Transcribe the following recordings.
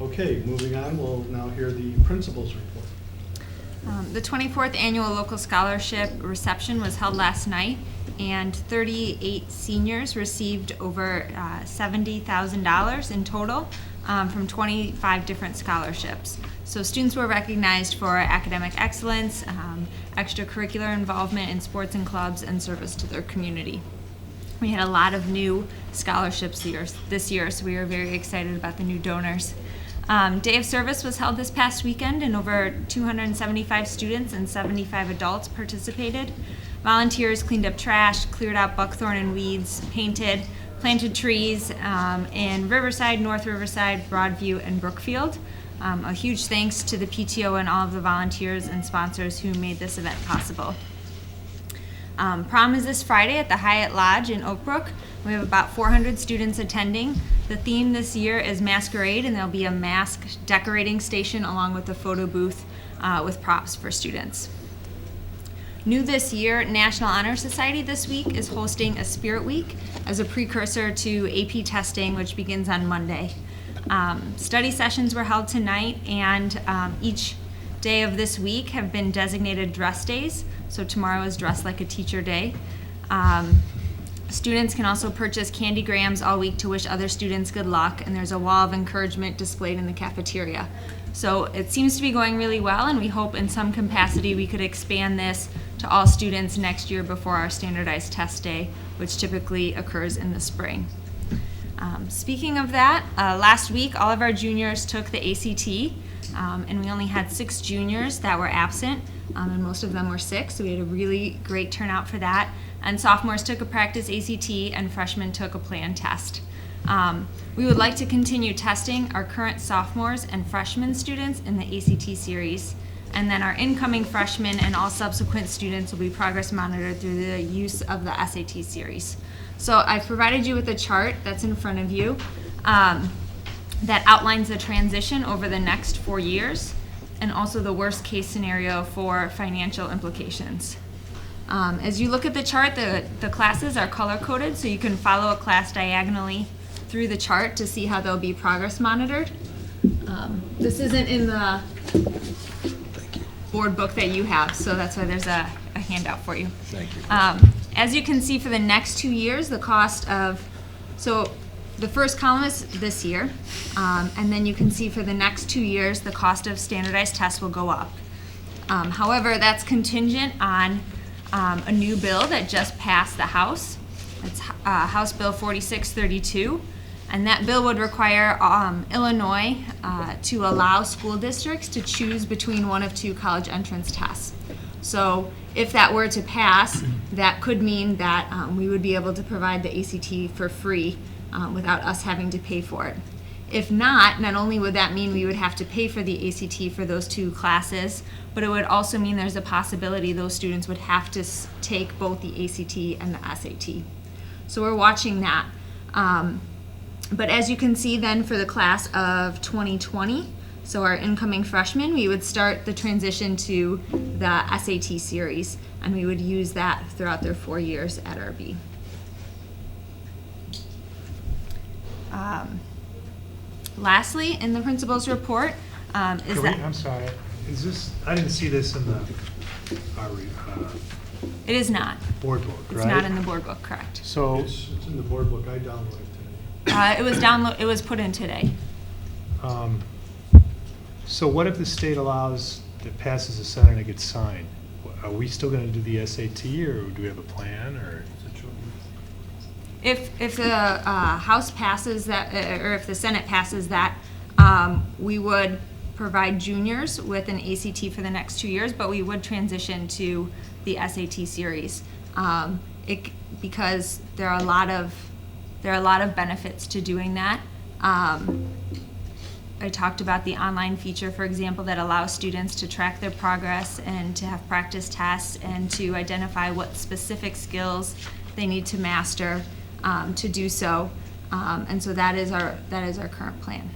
Okay, moving on, we'll now hear the principal's report. The 24th Annual Local Scholarship Reception was held last night, and 38 seniors received over $70,000 in total from 25 different scholarships. So students were recognized for academic excellence, extracurricular involvement in sports and clubs, and service to their community. We had a lot of new scholarships this year, so we were very excited about the new donors. Day of service was held this past weekend, and over 275 students and 75 adults participated. Volunteers cleaned up trash, cleared out buckthorn and weeds, painted, planted trees in Riverside, North Riverside, Broadview, and Brookfield. A huge thanks to the PTO and all of the volunteers and sponsors who made this event possible. Prom is this Friday at the Hyatt Lodge in Oak Brook. We have about 400 students attending. The theme this year is Masquerade, and there'll be a mask decorating station along with a photo booth with props for students. New this year, National Honor Society this week is hosting a Spirit Week as a precursor to AP testing, which begins on Monday. Study sessions were held tonight, and each day of this week have been designated dress days. So tomorrow is Dress Like a Teacher Day. Students can also purchase candy grams all week to wish other students good luck, and there's a wall of encouragement displayed in the cafeteria. So it seems to be going really well, and we hope in some capacity we could expand this to all students next year before our standardized test day, which typically occurs in the spring. Speaking of that, last week all of our juniors took the ACT, and we only had 6 juniors that were absent, and most of them were sick, so we had a really great turnout for that. And sophomores took a practice ACT, and freshmen took a planned test. We would like to continue testing our current sophomores and freshman students in the ACT series, and then our incoming freshmen and all subsequent students will be progress monitored through the use of the SAT series. So I've provided you with a chart that's in front of you that outlines the transition over the next 4 years, and also the worst case scenario for financial implications. As you look at the chart, the classes are color coded, so you can follow a class diagonally through the chart to see how they'll be progress monitored. This isn't in the board book that you have, so that's why there's a handout for you. Thank you. As you can see, for the next 2 years, the cost of, so the first column is this year, and then you can see for the next 2 years, the cost of standardized tests will go up. However, that's contingent on a new bill that just passed the House. It's House Bill 4632, and that bill would require Illinois to allow school districts to choose between one of 2 college entrance tests. So if that were to pass, that could mean that we would be able to provide the ACT for free without us having to pay for it. If not only would that mean we would have to pay for the ACT for those 2 classes, but it would also mean there's a possibility those students would have to take both the ACT and the SAT. So we're watching that. But as you can see then for the class of 2020, so our incoming freshmen, we would start the transition to the SAT series, and we would use that throughout their 4 years at RB. Lastly, in the principal's report I'm sorry, is this, I didn't see this in the it is not. board book, right? It's not in the board book, correct. So, It's in the board book, I downloaded it today. It was put in today. so what if the state allows, it passes the Senate and it gets signed? Are we still gonna do the SAT, or do we have a plan, or? If the House passes that, or if the Senate passes that, we would provide juniors with an ACT for the next 2 years, but we would transition to the SAT series because there are a lot of benefits to doing that. I talked about the online feature, for example, that allows students to track their progress and to have practice tests and to identify what specific skills they need to master to do so. And so that is our current plan.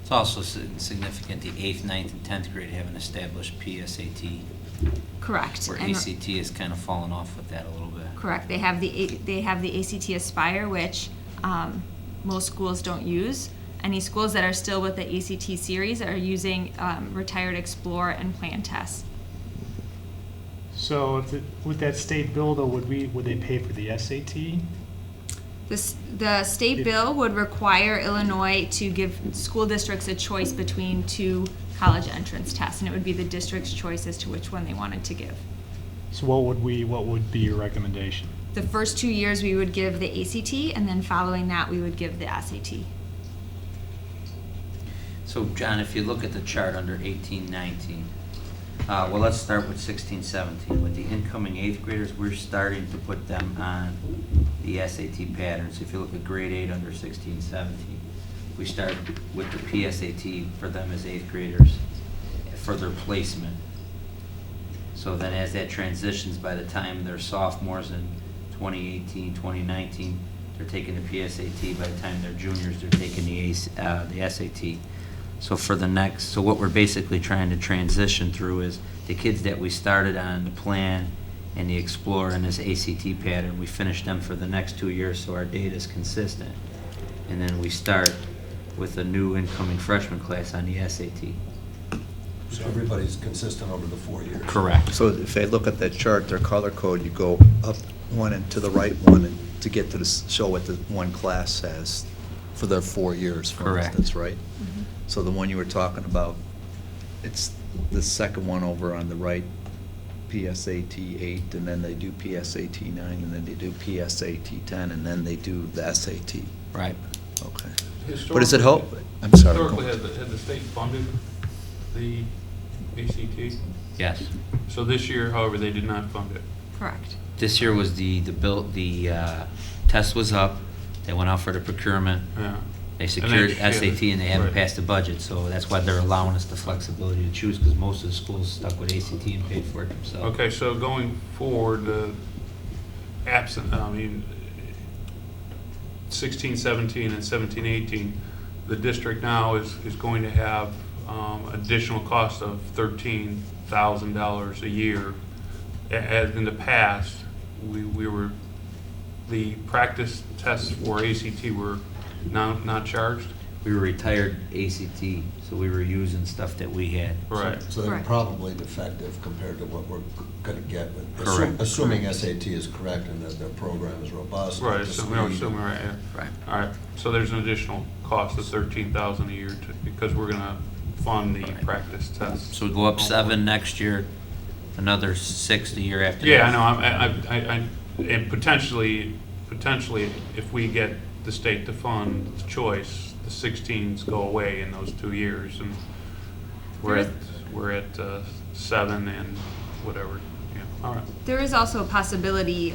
It's also significant the 8th, 9th, and 10th grade have an established PSAT. Correct. Where And ACT has kind of fallen off with that a little bit. correct. They have the ACT Aspire, which most schools don't use, Any schools that are still with the ACT series are using retired Explore and Plan tests. So with that state bill though, would they pay for the SAT? The state bill would require Illinois to give school districts a choice between two college entrance tests, and it would be the district's choice as to which one they wanted to give. So what would be your recommendation? The first 2 years we would give the ACT, and then following that we would give the SAT. So, John, if you look at the chart under 18-19, well, let's start with 16-17. With the incoming 8th graders, we're starting to put them on the SAT patterns. If you look at grade 8 under 16-17, we start with the PSAT for them as 8th graders for their placement. So then as that transitions, by the time they're sophomores in 2018, 2019, they're taking the PSAT. By the time they're juniors, they're taking the SAT. So so what we're basically trying to transition through is the kids that we started on the Plan and the Explore and this ACT pattern, we finish them for the next 2 years so our data is consistent. And then we start with a new incoming freshman class on the SAT. So everybody's consistent over the 4 years. Correct. So if they look at that chart, their color code, you go up one and to the right one and to get to show what the one class has for their 4 years, for Correct. instance, right? So the one you were talking about, it's the second one over on the right, PSAT 8, and then they do PSAT 9, and then they do PSAT 10, and then they do the SAT. Right. Okay. But does it help? I'm sorry. Historically, had the state funded the ACT? Yes. So this year, however, they did not fund it. Correct. This year was the test was up. They went out for the procurement. Yeah. They secured And then- SAT and they haven't Right. passed the budget, so that's why they're allowing us the flexibility to choose, because most of the schools stuck with ACT and paid for it themselves. Okay, so going forward, absent, 16, 17, and 17, 18, the district now is going to have additional cost of $13,000 a year. As in the past, the practice tests for ACT were not charged? We were retired ACT, so we were using stuff that we had. Right. So they're Correct. probably defective compared to what we're going to get. But Correct. Assuming SAT is correct and that their program is robust. Right, up to assuming, speed. right, yeah. Right. All right, so there's an additional cost of $13,000 a year because we're gonna fund the Right. practice tests. So we go up 7 next year, another 6 the year after. Yeah, that. I know, and potentially, if we get the state to fund the choice, the 16s go away in those 2 years, and we're at 7 and whatever, yeah, all right. There is also a possibility,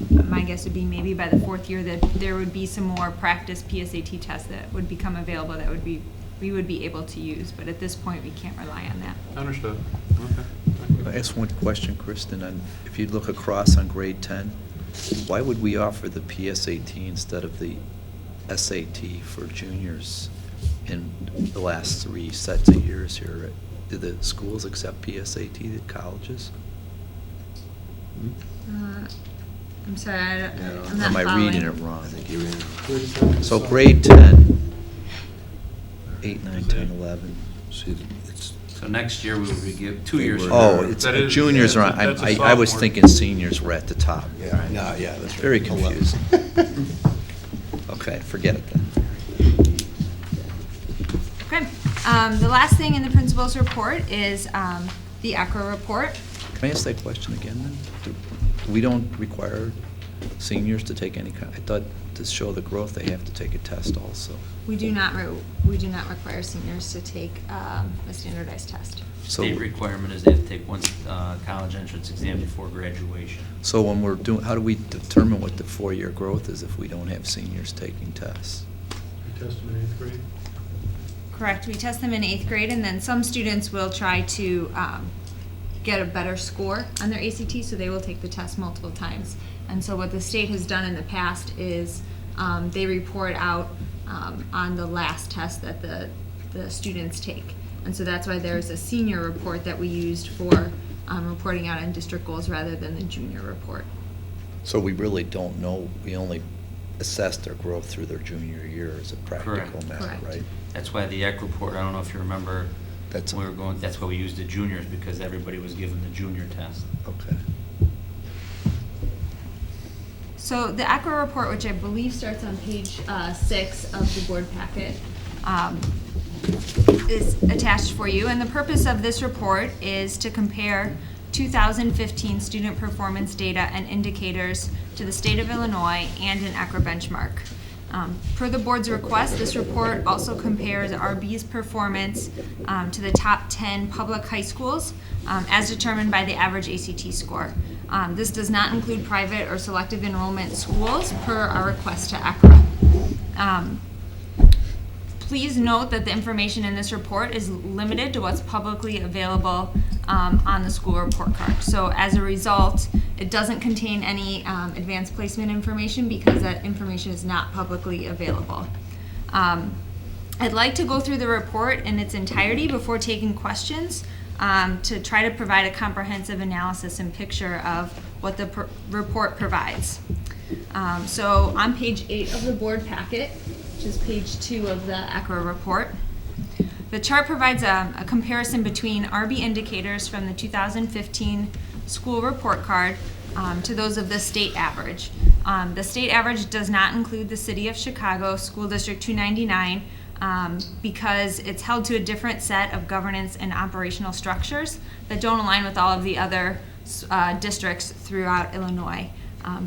my guess would be maybe by the 4th year that there would be some more practice PSAT tests that would become available that we would be able to use, but at this point we can't rely on that. Understood, okay. Thank you. I ask one question, Kristen, and if you look across on grade 10, why would we offer the PSAT instead of the SAT for juniors in the last 3 sets of years here? Do the schools accept PSAT, the colleges? I'm sorry, I'm Or not am I following. reading it wrong? I think you're in. So grade 10, 8, 9, 10, 11. See, it's, So next year we would give 2 years. from Oh, now. it's That is- juniors are, yeah, that's a I was sophomore. thinking seniors were at the top. yeah, no, yeah, that's right. Very 11. confusing. Okay, forget it then. Okay, the last thing in the principal's report is the ACRA report. Can I ask that question again then? We don't require seniors to take any kind, I thought to show the growth, they have to take a test also. We do not require seniors to take a standardized test. So, State requirement is they have to take one college entrance exam before graduation. so when we're doing, how do we determine what the 4-year growth is if we don't have seniors taking tests? You tested in 8th grade? Correct, we test them in 8th grade, and then some students will try to get a better score on their ACT, so they will take the test multiple times. And so what the state has done in the past is they report out on the last test that the students take. And so that's why there's a senior report that we used for reporting out on district goals rather than the junior report. So we really don't know, we only assess their growth through their junior year as a practical Correct. matter, Correct. right? That's why the ACRA report, I don't know if you remember, That's, we were going, that's why we used the juniors, because everybody was given the junior test. okay. So the ACRA report, which I believe starts on page 6 of the board packet, is attached for you. And the purpose of this report is to compare 2015 student performance data and indicators to the state of Illinois and an ACRA benchmark. Per the board's request, this report also compares RB's performance to the top 10 public high schools as determined by the average ACT score. This does not include private or selective enrollment schools per our request to ACRA. Please note that the information in this report is limited to what's publicly available on the school report card. So as a result, it doesn't contain any advanced placement information because that information is not publicly available. I'd like to go through the report in its entirety before taking questions to try to provide a comprehensive analysis and picture of what the report provides. So on page 8 of the board packet, which is page 2 of the ACRA report, the chart provides a comparison between RB indicators from the 2015 school report card to those of the state average. The state average does not include the City of Chicago School District 299 because it's held to a different set of governance and operational structures that don't align with all of the other districts throughout Illinois.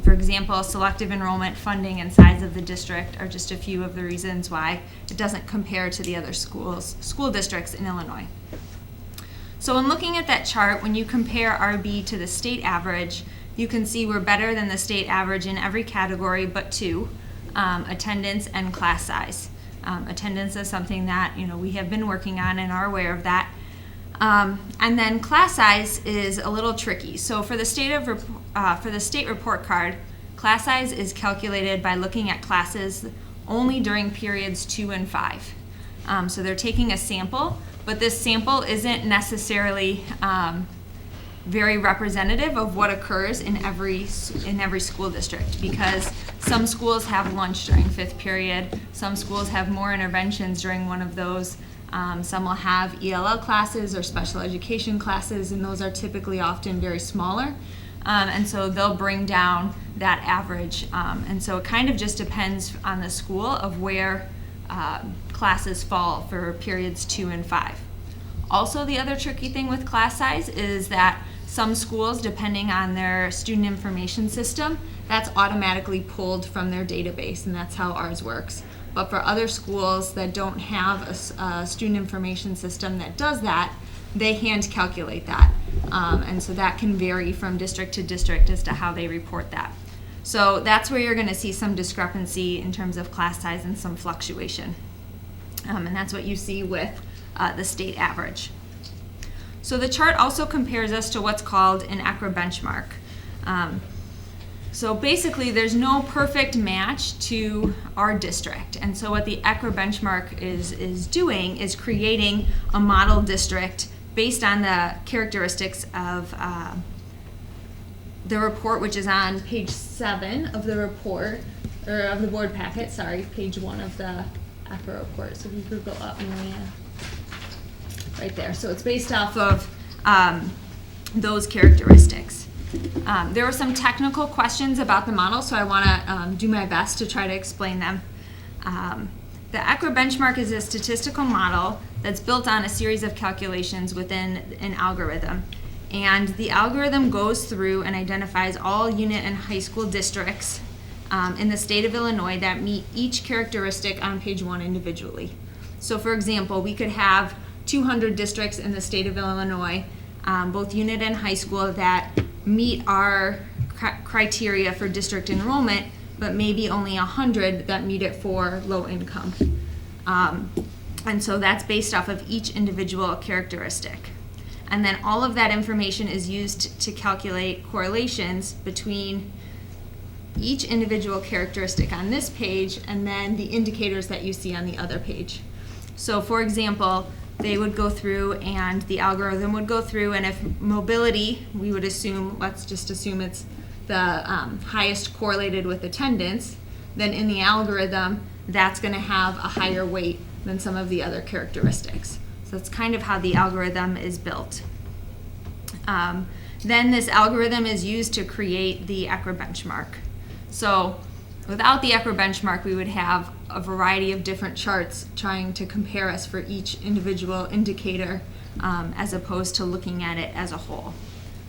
For example, selective enrollment, funding, and size of the district are just a few of the reasons why it doesn't compare to the other school districts in Illinois. So in looking at that chart, when you compare RB to the state average, you can see we're better than the state average in every category but 2, attendance and class size. Attendance is something that we have been working on and are aware of that. And then class size is a little tricky. So for the state report card, class size is calculated by looking at classes only during periods 2 and 5. So they're taking a sample, but this sample isn't necessarily very representative of what occurs in every school district, because some schools have lunch during 5th period, some schools have more interventions during one of those. Some will have ELL classes or special education classes, and those are typically often very smaller. And so they'll bring down that average. And so it kind of just depends on the school of where classes fall for periods 2 and 5. Also, the other tricky thing with class size is that some schools, depending on their student information system, that's automatically pulled from their database, and that's how ours works. But for other schools that don't have a student information system that does that, they hand calculate that. And so that can vary from district to district as to how they report that. So that's where you're going to see some discrepancy in terms of class size and some fluctuation. And that's what you see with the state average. So the chart also compares us to what's called an ACRA benchmark. So basically, there's no perfect match to our district. And so what the ACRA benchmark is doing is creating a model district based on the characteristics of the report, which is on page 7 of the report, or of the board packet, sorry, page 1 of the ACRA report. So if you could go up, Maria. Right there. So it's based off of those characteristics. There were some technical questions about the model, so I want to do my best to try to explain them. The ACRA benchmark is a statistical model that's built on a series of calculations within an algorithm. And the algorithm goes through and identifies all unit and high school districts in the state of Illinois that meet each characteristic on page 1 individually. So for example, we could have 200 districts in the state of Illinois, both unit and high school, that meet our criteria for district enrollment, but maybe only 100 that meet it for low income. And so that's based off of each individual characteristic. And then all of that information is used to calculate correlations between each individual characteristic on this page and then the indicators that you see on the other page. So for example, they would go through and the algorithm would go through, and if mobility, we would assume, let's just assume it's the highest correlated with attendance, then in the algorithm, that's going to have a higher weight than some of the other characteristics. So that's kind of how the algorithm is built. Then this algorithm is used to create the ACRA benchmark. So without the ACRA benchmark, we would have a variety of different charts trying to compare us for each individual indicator, as opposed to looking at it as a whole.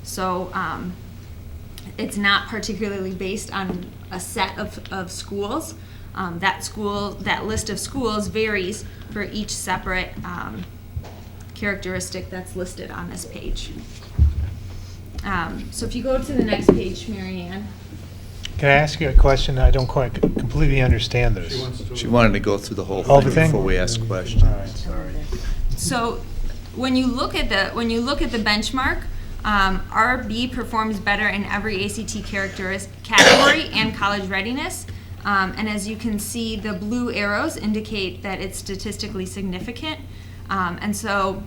So it's not particularly based on a set of schools. That list of schools varies for each separate characteristic that's listed on this page. So if you go to the next page, Mary Ann. Can I ask you a question? I don't quite completely understand this. She wanted to go through the whole Whole thing thing? before we ask questions. All right, sorry. So when you look at the benchmark, RB performs better in every ACT category and college readiness. And as you can see, the blue arrows indicate that it's statistically significant. And so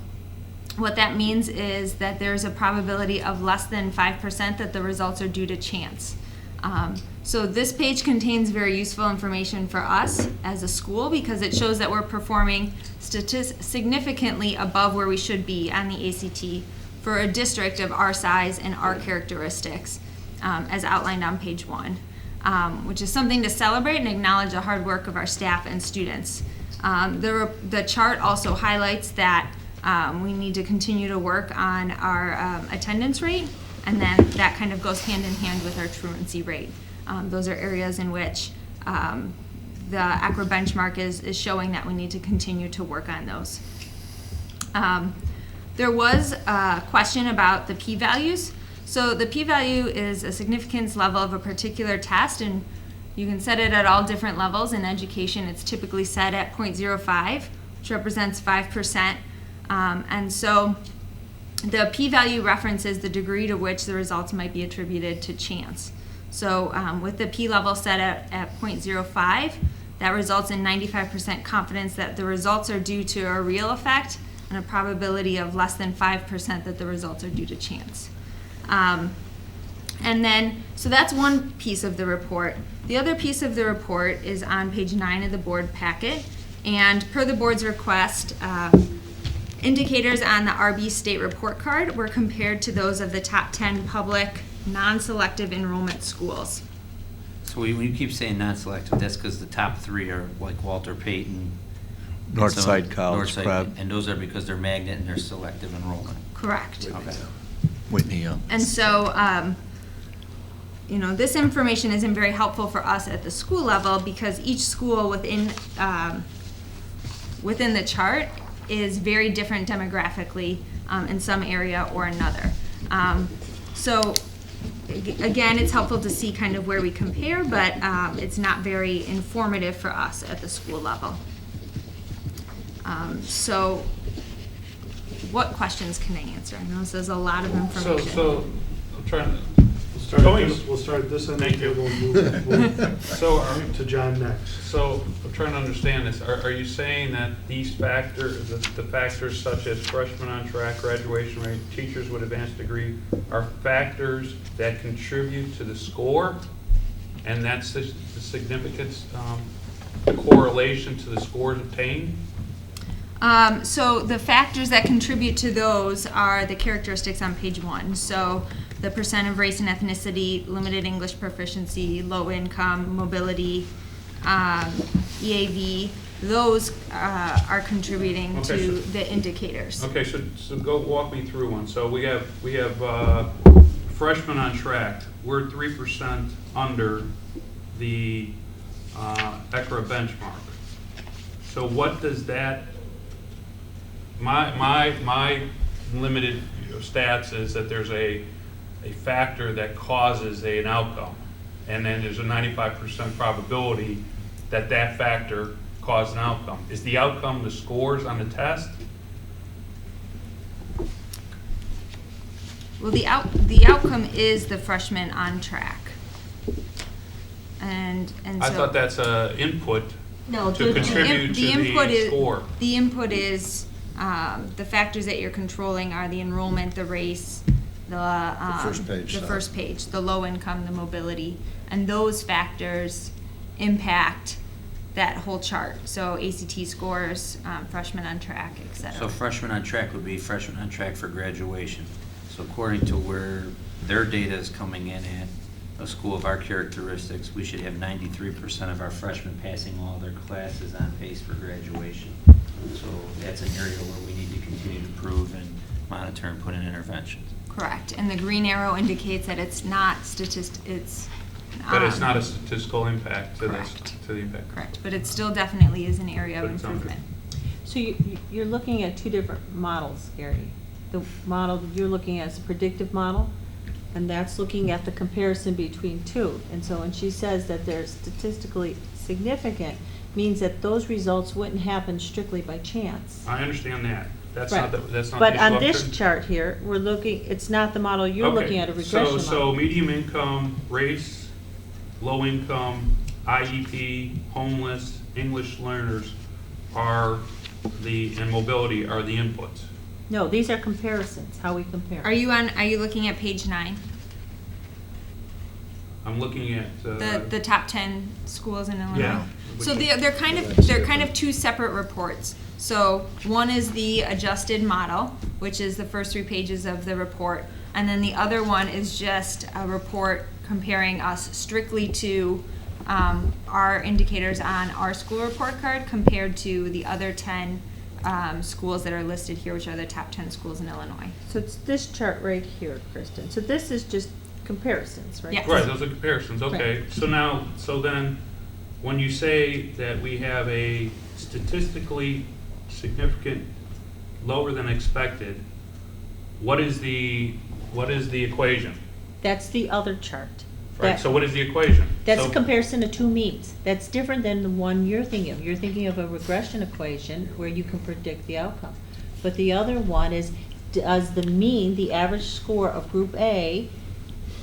what that means is that there's a probability of less than 5% that the results are due to chance. So this page contains very useful information for us as a school because it shows that we're performing significantly above where we should be on the ACT for a district of our size and our characteristics, as outlined on page 1, which is something to celebrate and acknowledge the hard work of our staff and students. The chart also highlights that we need to continue to work on our attendance rate, and then that kind of goes hand in hand with our truancy rate. Those are areas in which the ACRA benchmark is showing that we need to continue to work on those. There was a question about the p-values. So the p-value is a significance level of a particular test, and you can set it at all different levels. In education, it's typically set at 0.05, which represents 5%. And so the p-value references the degree to which the results might be attributed to chance. So with the p-level set at 0.05, that results in 95% confidence that the results are due to a real effect and a probability of less than 5% that the results are due to chance. And then, so that's one piece of the report. The other piece of the report is on page 9 of the board packet. And per the board's request, indicators on the RB state report card were compared to those of the top 10 public non-selective enrollment schools. So when you keep saying non-selective, that's because the top 3 are like Walter Payton, Northside College, Prep. And those are because they're magnet and they're selective enrollment. Correct. Okay. Whitney Young. And so, this information isn't very helpful for us at the school level because each school within the chart is very different demographically in some area or another. So again, it's helpful to see kind of where we compare, but it's not very informative for us at the school level. So what questions can I answer? I know this is a lot of information. So I'm trying to. We'll start this end. Thank you. We'll move So to John next. So I'm trying to understand this. Are you saying that these factors, the factors such as freshmen on track, graduation rate, teachers with advanced degree, are factors that contribute to the score, and that's the significance, the correlation to the scores obtained? So the factors that contribute to those are the characteristics on page 1. So the percent of race and ethnicity, limited English proficiency, low income, mobility, EAV, those are contributing Okay, to so- the indicators. Okay, so go walk me through one. So we have freshmen on track. We're 3% under the ACRA benchmark. So what does that? My limited stats is that there's a factor that causes an outcome, and then there's a 95% probability that that factor caused an outcome. Is the outcome the scores on the test? Well, the outcome is the freshman on track, and so I thought that's an input no, to contribute to the score. The input is the factors that you're controlling are the enrollment, the race, the first page. the low income, the mobility, and those factors impact that whole chart. So ACT scores, freshmen on track, et cetera. So freshmen on track would be freshmen on track for graduation. So according to where their data is coming in at a school of our characteristics, we should have 93% of our freshmen passing all their classes on pace for graduation. So that's an area where we need to continue to improve and monitor and put in interventions. Correct. And the green arrow indicates that it's not But it's not a statistical impact to this, correct. to the impact. Correct, but it still definitely is an area of But it's under. improvement. So you're looking at two different models, Gary. The model that you're looking at is a predictive model, and that's looking at the comparison between two. And so when she says that they're statistically significant, means that those results wouldn't happen strictly by chance. I understand that. That's Right. not the, that's not But the on this assumption. chart here, we're looking, it's not the model you're Okay, looking at, a regression So model. medium income, race, low income, IEP, homeless, English learners are and mobility are the inputs. No, these are comparisons, how we compare. Are you looking at page 9? I'm looking at. The top 10 schools in Illinois? Yeah. So they're kind of two separate reports. So one is the adjusted model, which is the first 3 pages of the report, and then the other one is just a report comparing us strictly to our indicators on our school report card compared to the other 10 schools that are listed here, which are the top 10 schools in Illinois. So it's this chart right here, Kristen. So this is just comparisons, right? Yes. Right, those are comparisons, okay. So then, when you say that we have a statistically significant, lower than expected, what is the equation? That's the other chart. Right, That- so what is the equation? That's a So- comparison of two means. That's different than the one you're thinking of. You're thinking of a regression equation where you can predict the outcome. But the other one is, does the mean, the average score of group A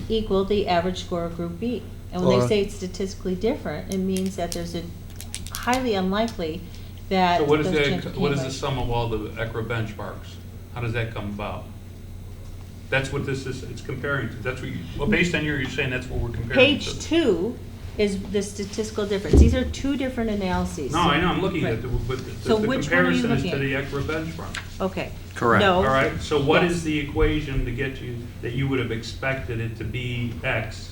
equal the average score of group B? And when they Or- say it's statistically different, it means that there's a highly unlikely that So what is those the, changes what is came the by- sum of all the ACRA benchmarks? How does that come about? That's what this is, it's comparing to, that's what you, well, based on you're saying that's what we're comparing to. Page 2 is the statistical difference. These are two different analyses. No, I know, I'm looking at Right. the So which one are you comparison is looking to at? the ACRA benchmark. Okay. Correct. No. All right, so what Yes. is the equation to get you, that you would have expected it to be X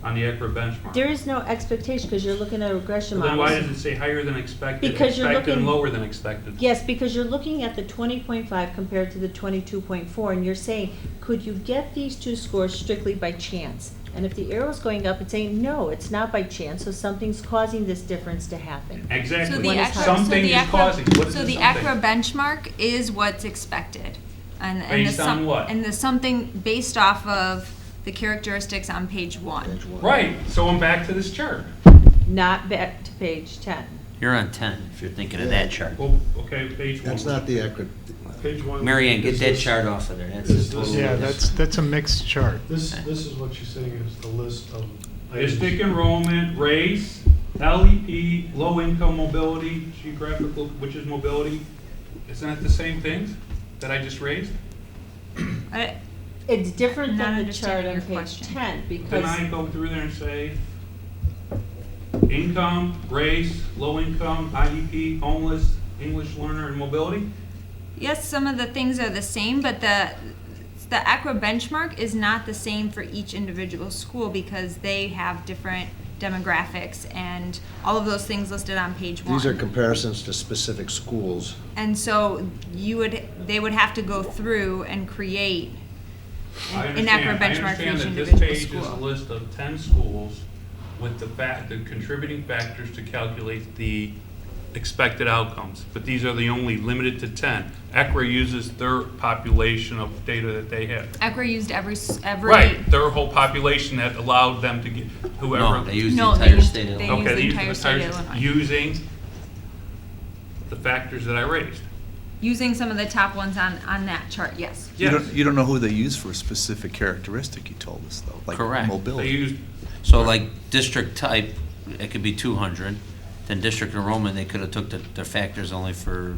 on the ACRA benchmark? There is no expectation because you're looking at a regression Well, then model. why does it say higher than expected, Because you're expected, and looking- lower than expected? Yes, because you're looking at the 20.5 compared to the 22.4, and you're saying, could you get these two scores strictly by chance? And if the arrow's going up, it's saying, no, it's not by chance, so something's causing this difference to happen. Exactly. So the One is ACRA, higher. Something is causing, what is so the the something? ACRA benchmark is what's expected. And the Based on what? And the something based off of the characteristics on page 1. Right, so I'm back to this chart. Not back to page 10. You're on 10 if you're thinking of that chart. Well, okay, page 1. That's not the accurate. Page 1. Mary Ann, get this that is- chart off of there. That's This- a total. this- Yeah, that's a mixed chart. This is what she's saying is the list of items. District enrollment, race, LEP, low income mobility, geographical, which is mobility. Isn't that the same things that I just raised? It's different I'm not than the chart understanding on your page question. 10, Then I because go through there and say, income, race, low income, IEP, homeless, English learner, and mobility? Yes, some of the things are the same, but the ACRA benchmark is not the same for each individual school because they have different demographics and all of those things listed on page 1. These are comparisons to specific schools. And so they would have to go through and create I an ACRA understand, I benchmark for each understand that this individual page is a school. list of 10 schools with the contributing factors to calculate the expected outcomes, but these are the only limited to 10. ACRA uses their population of data that they have. ACRA used every. Right, their whole population that allowed them to get whoever. No, they use the No, they entire used- state of they Illinois. use Okay, the they use entire state of Illinois. using the factors that I raised. Using some of the top ones on that chart, yes. Yes. You don't know who they use for a specific characteristic, you told us, though, like Correct. They mobility. used, So like district type, it could be 200. Then district enrollment, they could have took their factors only for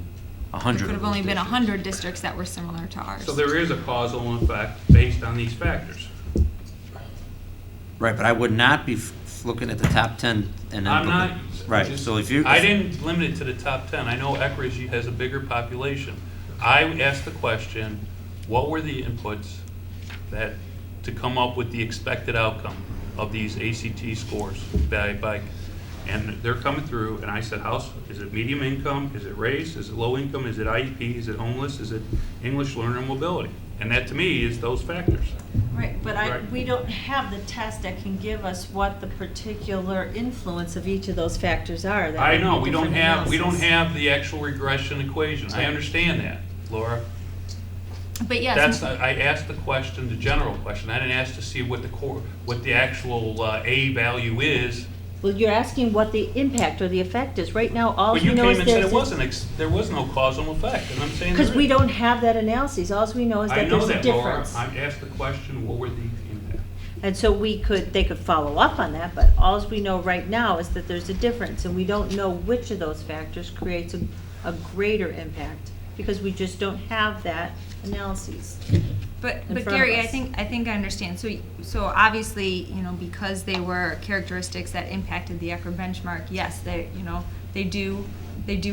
100. There could of have only those been districts. 100 districts that were similar to ours. so there is a causal effect based on these factors. Right, but I would not be looking at the top 10 and then. I'm not. Right, so if you. I didn't limit it to the top 10. I know ACRA has a bigger population. I asked the question, what were the inputs that, to come up with the expected outcome of these ACT scores by, and they're coming through, and I said, is it medium income, is it race, is it low income, is it IEP, is it homeless, is it English learner mobility? And that to me is those factors. Right, but Right. we don't have the test that can give us what the particular influence of each of those factors are. That I would be know, we don't different have the actual regression equation. I understand that, Laura. But yes. I asked the question, the general question. I didn't ask to see what the actual A value is. Well, you're asking what the impact or the effect is. Right now, all But we you know came is and said there's there was no causal effect, and I'm saying because there we is. don't have that analysis. All we know is I that know there's a that, Laura. difference. I asked the question, what were the impact? And so they could follow up on that, but all we know right now is that there's a difference, and we don't know which of those factors creates a greater impact, because we just don't have that analysis. But in front of Gary, I us. think I understand. So obviously, because they were characteristics that impacted the ACRA benchmark, yes, they do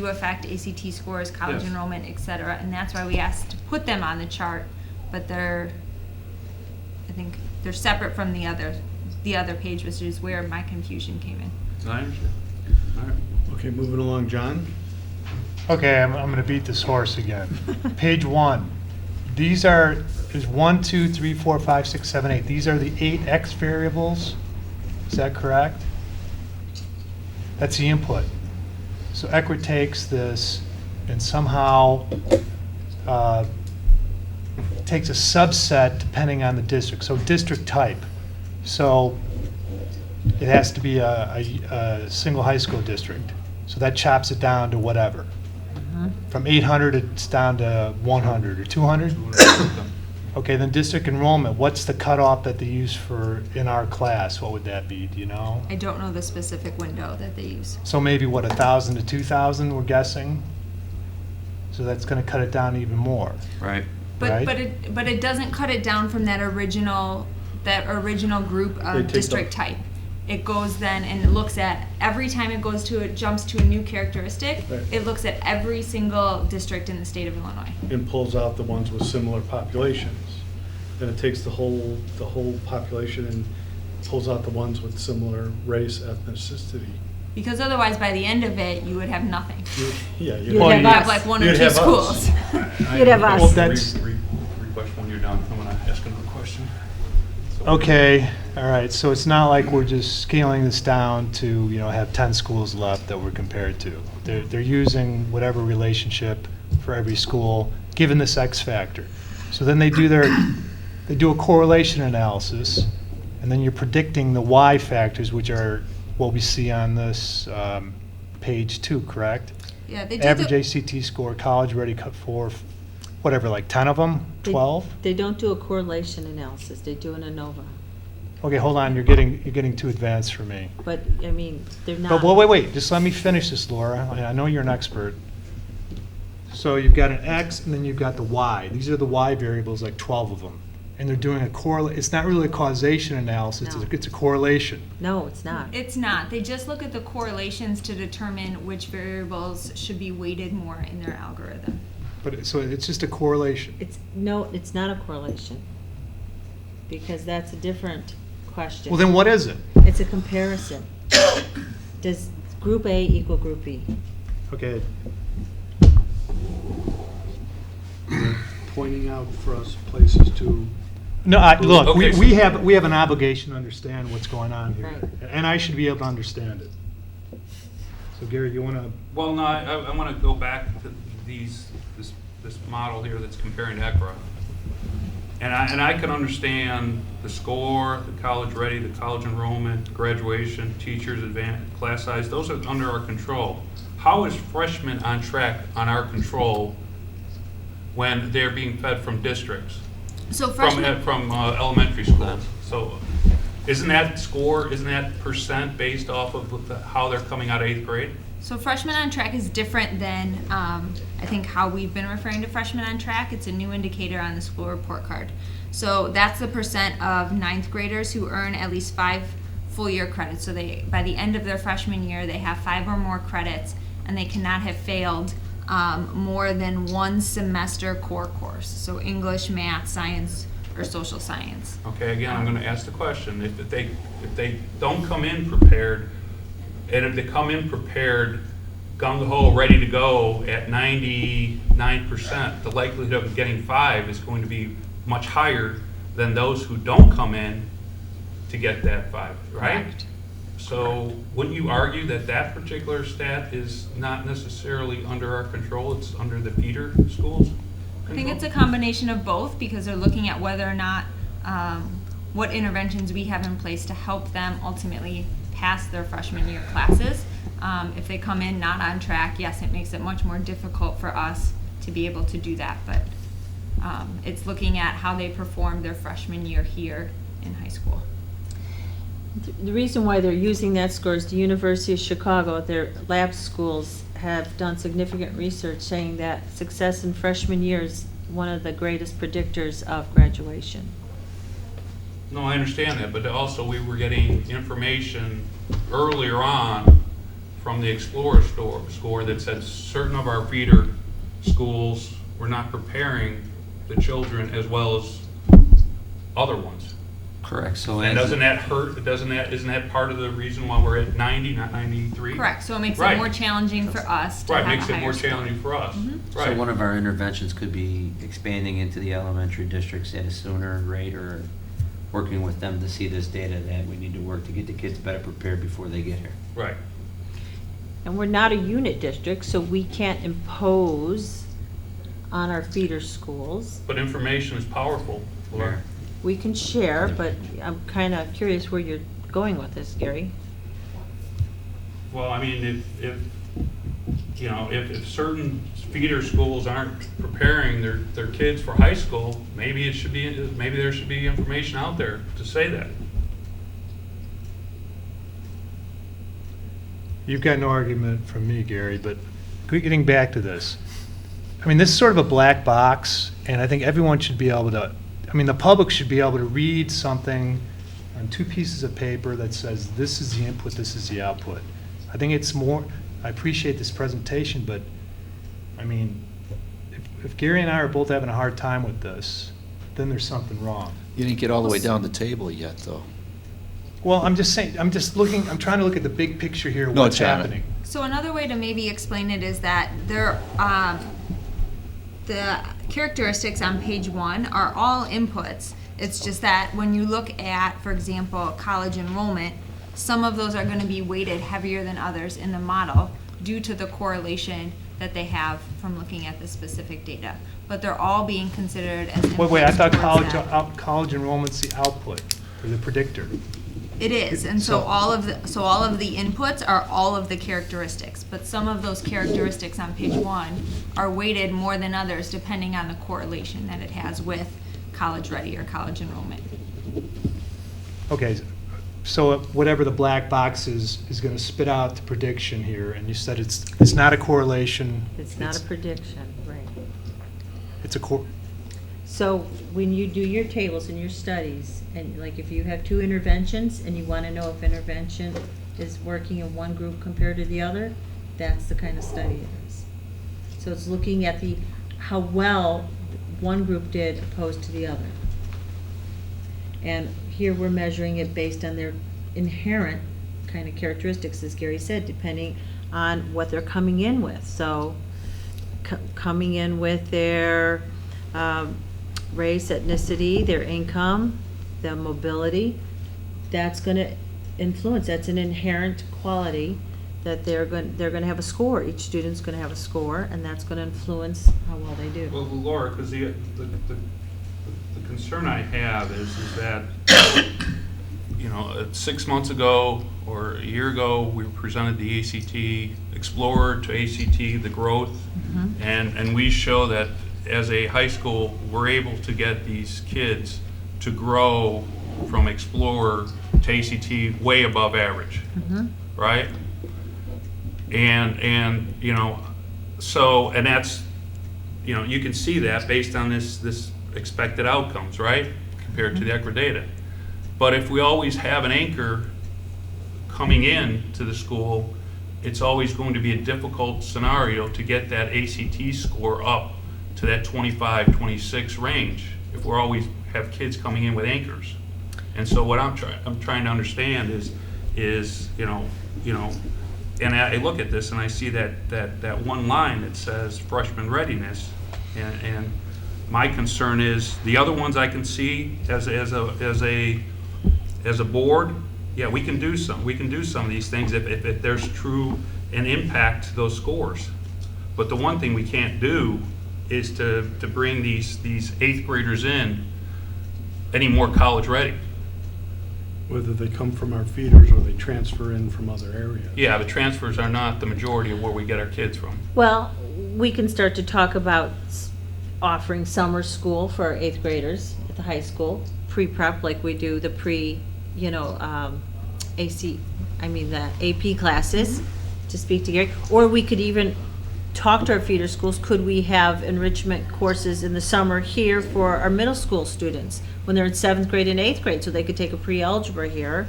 affect ACT scores, college Yes. enrollment, et cetera, and that's why we asked to put them on the chart. But I think they're separate from the other page, which is where my confusion came in. I understand. All right. Okay, moving along, John. Okay, I'm going to beat this horse again. Page 1. There's 1, 2, 3, 4, 5, 6, 7, 8. These are the 8 X variables. Is that correct? That's the input. So ACRA takes this and somehow takes a subset depending on the district. So district type. So it has to be a single high school district. So that chops it down to whatever. From 800, it's down to 100 or 200? Okay, then district enrollment, what's the cutoff that they use in our class? What would that be, do you know? I don't know the specific window that they use. So maybe, 1,000 to 2,000, we're guessing? So that's gonna cut it down even more. Right. But Right. but it doesn't cut it down from that original group They of take district type. It goes then and it looks at, every time it jumps to a new characteristic, Right. it looks at every single district in the state of Illinois. And pulls out the ones with similar populations. Then it takes the whole population and pulls out the ones with similar race, ethnicity. Because otherwise, by the end of it, you would have nothing. Yeah, You'd Well, have You'd us. have like one or You'd two have us. schools. You'd have us. Well, that's- Request when you're done. I'm gonna ask another question. Okay, all right, so it's not like we're just scaling this down to, have 10 schools left that we're compared to. They're using whatever relationship for every school, given this X factor. So then they do a correlation analysis, and then you're predicting the Y factors, which are what we see on this page 2, correct? Yeah, they do Average the, ACT score, college ready cut for, whatever, like 10 of them, 12? They don't do a correlation analysis. They do an ANOVA. Okay, hold on, you're getting too advanced for me. But, I mean, they're not. But wait, just let me finish this, Laura. I know you're an expert. So you've got an X and then you've got the Y. These are the Y variables, like 12 of them. And they're doing it's not really a causation analysis, No. it's a correlation. No, it's not. it's not. They just look at the correlations to determine which variables should be weighted more in their algorithm. So it's just a correlation. It's not a correlation. Because that's a different question. Well, then what is it? It's a comparison. Does group A equal group B? Okay, Pointing out for us places to, no, look, Okay, we so- have an obligation to understand what's going on here. Right. And I should be able to understand it. So Gary, you wanna, Well, no, I want to go back to this model here that's comparing to ACRA. And I can understand the score, the college ready, the college enrollment, graduation, teachers, advanced class size, those are under our control. How is freshmen on track on our control when they're being fed from districts, So from elementary schools? So isn't that percent based off of how they're coming out of 8th grade? So freshman on track is different than, I think, how we've been referring to freshman on track. It's a new indicator on the school report card. So that's the percent of 9th graders who earn at least 5 full year credits. So they, by the end of their freshman year, they have 5 or more credits, and they cannot have failed more than one semester core course. So English, math, science, or social science. Okay, again, I'm gonna ask the question, if they don't come in prepared, and if they come in prepared, gung-ho, ready to go at 99%, the likelihood of getting 5 is going to be much higher than those who don't come in to get that 5, right? Correct. So wouldn't you argue that that particular stat is not necessarily under our control, it's under the feeder schools' I think it's a control? combination of both, because they're looking at whether or not, what interventions we have in place to help them ultimately pass their freshman year classes. If they come in not on track, yes, it makes it much more difficult for us to be able to do that, but it's looking at how they performed their freshman year here in high school. The reason why they're using that score is the University of Chicago, their lab schools have done significant research saying that success in freshman year is one of the greatest predictors of graduation. No, I understand that, but also we were getting information earlier on from the Explorer score that said certain of our feeder schools were not preparing the children as well as other ones. Correct, so And as, doesn't that hurt, isn't that part of the reason why we're at 90, not 93? Correct, so it makes it Right. more challenging for us to Right, have a makes it higher more score. challenging for us, so right. one of our interventions could be expanding into the elementary districts at a sooner rate, or working with them to see this data that we need to work to get the kids better prepared before they get here. Right. And we're not a unit district, so we can't impose on our feeder schools. But information is powerful, Laura. We can share, but I'm kind of curious where you're going with this, Gary. Well, I mean, if certain feeder schools aren't preparing their kids for high school, maybe there should be information out there to say that. You've got no argument from me, Gary, but getting back to this. I mean, this is sort of a black box, and I think everyone should be able to, the public should be able to read something on 2 pieces of paper that says, this is the input, this is the output. I think it's more, I appreciate this presentation, but, I mean, if Gary and I are both having a hard time with this, then there's something wrong. You didn't get all the way down the table yet, though. Well, I'm just saying, I'm trying to look at the big picture here, No, what's Janet. happening. So another way to maybe explain it is that the characteristics on page 1 are all inputs. It's just that when you look at, for example, college enrollment, some of those are going to be weighted heavier than others in the model due to the correlation that they have from looking at the specific data. But they're all being considered as inputs. Wait, I thought towards that. college enrollment's the output, or the predictor. It is, and so So- all of the inputs are all of the characteristics, but some of those characteristics on page 1 are weighted more than others depending on the correlation that it has with college ready or college enrollment. Okay, so whatever the black box is going to spit out the prediction here, and you said it's not a correlation. It's not a prediction, right. It's a So when you do your tables and your studies, and like if you have 2 interventions and you want to know if intervention is working in one group compared to the other, that's the kind of study it is. So it's looking at how well one group did opposed to the other. And here we're measuring it based on their inherent kind of characteristics, as Gary said, depending on what they're coming in with. So coming in with their race, ethnicity, their income, their mobility, that's going to influence. That's an inherent quality that they're going to have a score. Each student's going to have a score, and that's going to influence how well they do. Well, Laura, because the concern I have is that, 6 months ago or a year ago, we presented the ACT Explorer to ACT, the growth, and we show that as a high school, we're able to get these kids to grow from Explorer to ACT way above average, right? And so that's, you can see that based on this expected outcomes, right? Compared to the ACRA data. But if we always have an anchor coming in to the school, it's always going to be a difficult scenario to get that ACT score up to that 25, 26 range if we're always have kids coming in with anchors. And so what I'm trying to understand is and I look at this and I see that one line that says freshman readiness, and my concern is the other ones I can see as a board. Yeah, we can do some of these things if there's true an impact to those scores. But the one thing we can't do is to bring these 8th graders in any more college ready. Whether they come from our feeders or they transfer in from other areas. Yeah, the transfers are not the majority of where we get our kids from. Well, we can start to talk about offering summer school for our 8th graders at the high school, pre-prep like we do the the AP classes, to speak to Gary. Or we could even talk to our feeder schools, could we have enrichment courses in the summer here for our middle school students when they're in 7th grade and 8th grade, so they could take a pre-algebra here?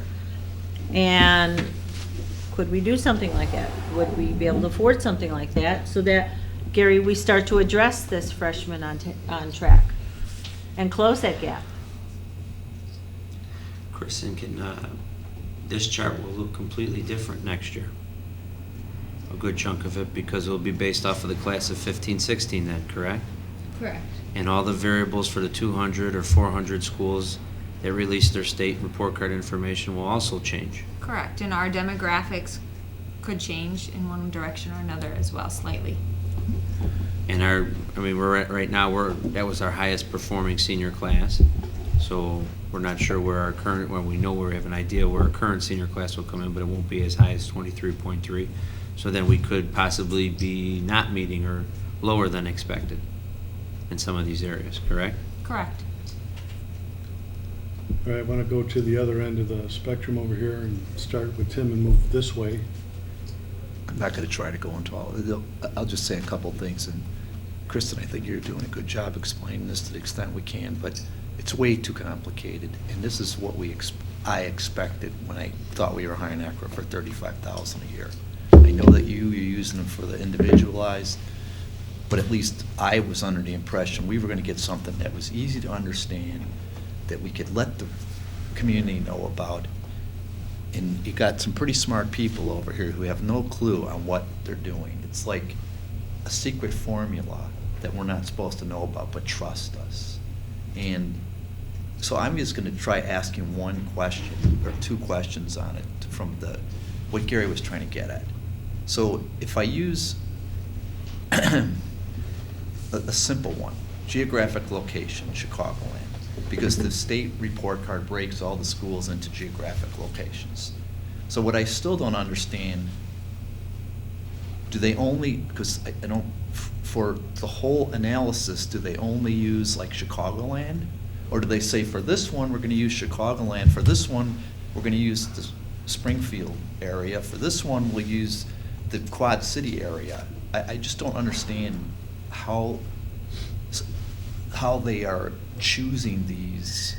And could we do something like that? Would we be able to afford something like that, so that, Gary, we start to address this freshman on track and close that gap? Kristen, this chart will look completely different next year. A good chunk of it, because it will be based off of the class of 15-16 then, correct? Correct. And all the variables for the 200 or 400 schools that release their state report card information will also change. Correct, and our demographics could change in one direction or another as well, slightly. And we're at, right now, that was our highest performing senior class. So we're not sure where our current, well, we know we have an idea where our current senior class will come in, but it won't be as high as 23.3. So then we could possibly be not meeting or lower than expected in some of these areas, correct? Correct. All right, I want to go to the other end of the spectrum over here and start with Tim and move this way. I'm not going to try to go into all of it. I'll just say a couple things. And Kristen, I think you're doing a good job explaining this to the extent we can, but it's way too complicated. And this is what I expected when I thought we were hiring ACRA for $35,000 a year. I know that you're using them for the individualized, but at least I was under the impression we were going to get something that was easy to understand, that we could let the community know about. And you got some pretty smart people over here who have no clue on what they're doing. It's like a secret formula that we're not supposed to know about, but trust us. And so I'm just going to try asking one question or two questions on it from what Gary was trying to get at. So if I use a simple one, geographic location, Chicagoland, because the state report card breaks all the schools into geographic locations. So what I still don't understand, do they only, because I don't, for the whole analysis, do they only use like Chicagoland? Or do they say, for this one, we're going to use Chicagoland, for this one, we're going to use the Springfield area, for this one, we'll use the Quad City area? I just don't understand how they are choosing these